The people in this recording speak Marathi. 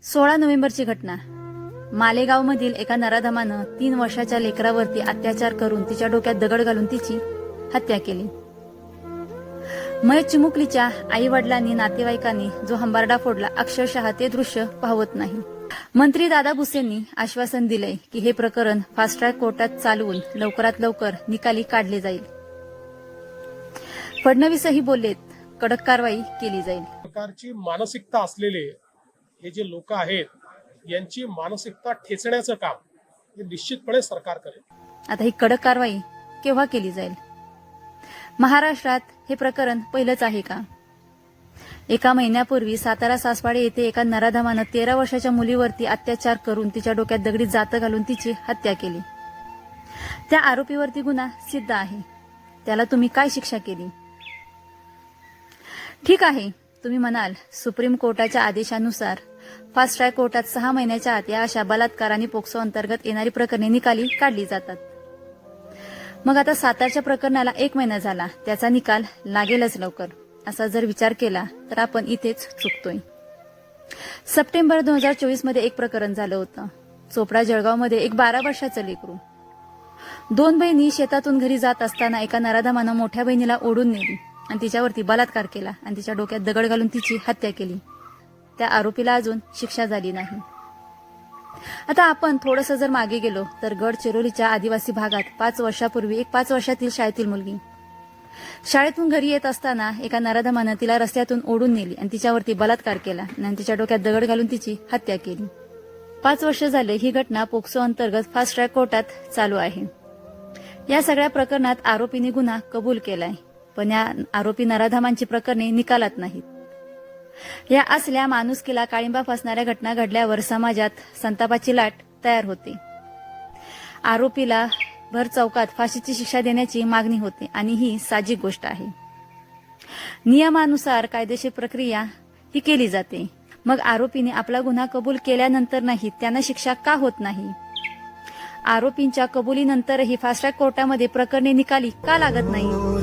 16 नोव्हेंबरची घटना. मालेगावमधील एका नराधमानं 3 वर्षाच्या लेकरावरती अत्याचार करून तिच्या डोक्यात दगड घालून तिची हत्या केली. मयत चिमुकलीच्या आई वडिलांनी नातेवाईकांनी जो हंबारडा फोडला, अक्षरशः ते दृश्य पाहवत नाही. मंत्री दादा भुसेंनी आश्वासन दिलंय की हे प्रकरण फास्ट ट्रॅक कोर्टात चालवून लवकरात लवकर निकाली काढले जाईल. फडणवीसही बोललेत, कडक कारवाई केली जाईल. प्रकारची मानसिकता असलेले हे जे लोक आहेत, यांची मानसिकता ठेचण्याचं काम हे निश्चितपणे सरकार करेल. आता ही कडक कारवाई केव्हा केली जाईल? महाराष्ट्रात हे प्रकरण पहिलंच आहे का? एका महिन्यापूर्वी सातारा सासवाडे येथे एका नराधमानं 13 वर्षाच्या मुलीवरती अत्याचार करून तिच्या डोक्यात दगडी जातं घालून तिची हत्या केली. त्या आरोपीवरती गुन्हा सिद्ध आहे. त्याला तुम्ही काय शिक्षा केली? ठीक आहे, तुम्ही म्हणाल सुप्रीम कोर्टाच्या आदेशानुसार फास्ट ट्रॅक कोर्टात 6 महिन्याच्या आत या अशा बलात्कार आणि पोक्सो अंतर्गत येणारी प्रकरणे निकाली काढली जातात. मग आता सातारच्या प्रकरणाला 1 महिना झाला, त्याचा निकाल लागेलच लवकर, असा जर विचार केला तर आपण इथेच चुकतोय. सप्टेंबर 2024 मध्ये एक प्रकरण झालं होतं. चोपडा जळगावमध्ये एक 12 वर्षाचं लेकरू. 2 बहिणी शेतातून घरी जात असताना एका नराधमानं मोठ्या बहिणीला ओढून नेली आणि तिच्यावरती बलात्कार केला आणि तिच्या डोक्यात दगड घालून तिची हत्या केली. त्या आरोपीला अजून शिक्षा झाली नाही. आता आपण थोडंसं जर मागे गेलो तर गडचिरोलीच्या आदिवासी भागात 5 वर्षापूर्वी एक 5 वर्षातील शाळेतील मुलगी शाळेतून घरी येत असताना एका नराधमानं तिला रस्त्यातून ओढून नेली आणि तिच्यावरती बलात्कार केला आणि तिच्या डोक्यात दगड घालून तिची हत्या केली. 5 वर्ष झाले ही घटना पोक्सो अंतर्गत फास्ट ट्रॅक कोर्टात चालू आहे. या सगळ्या प्रकरणात आरोपीने गुन्हा कबूल केलाय, पण या आरोपी नराधमांची प्रकरणे निकालात नाहीत. या असल्या माणुसकीला काळिंबा फासणाऱ्या घटना घडल्यावर समाजात संतापाची लाट तयार होते. आरोपीला भर चौकात फाशीची शिक्षा देण्याची मागणी होते आणि ही साहजिक गोष्ट आहे. नियमानुसार कायदेशीर प्रक्रिया ही केली जाते. मग आरोपीने आपला गुन्हा कबूल केल्यानंतर नाही त्यांना शिक्षा का होत नाही? आरोपींच्या कबुलीनंतरही फास्ट ट्रॅक कोर्टामध्ये प्रकरणे निकाली का लागत नाही?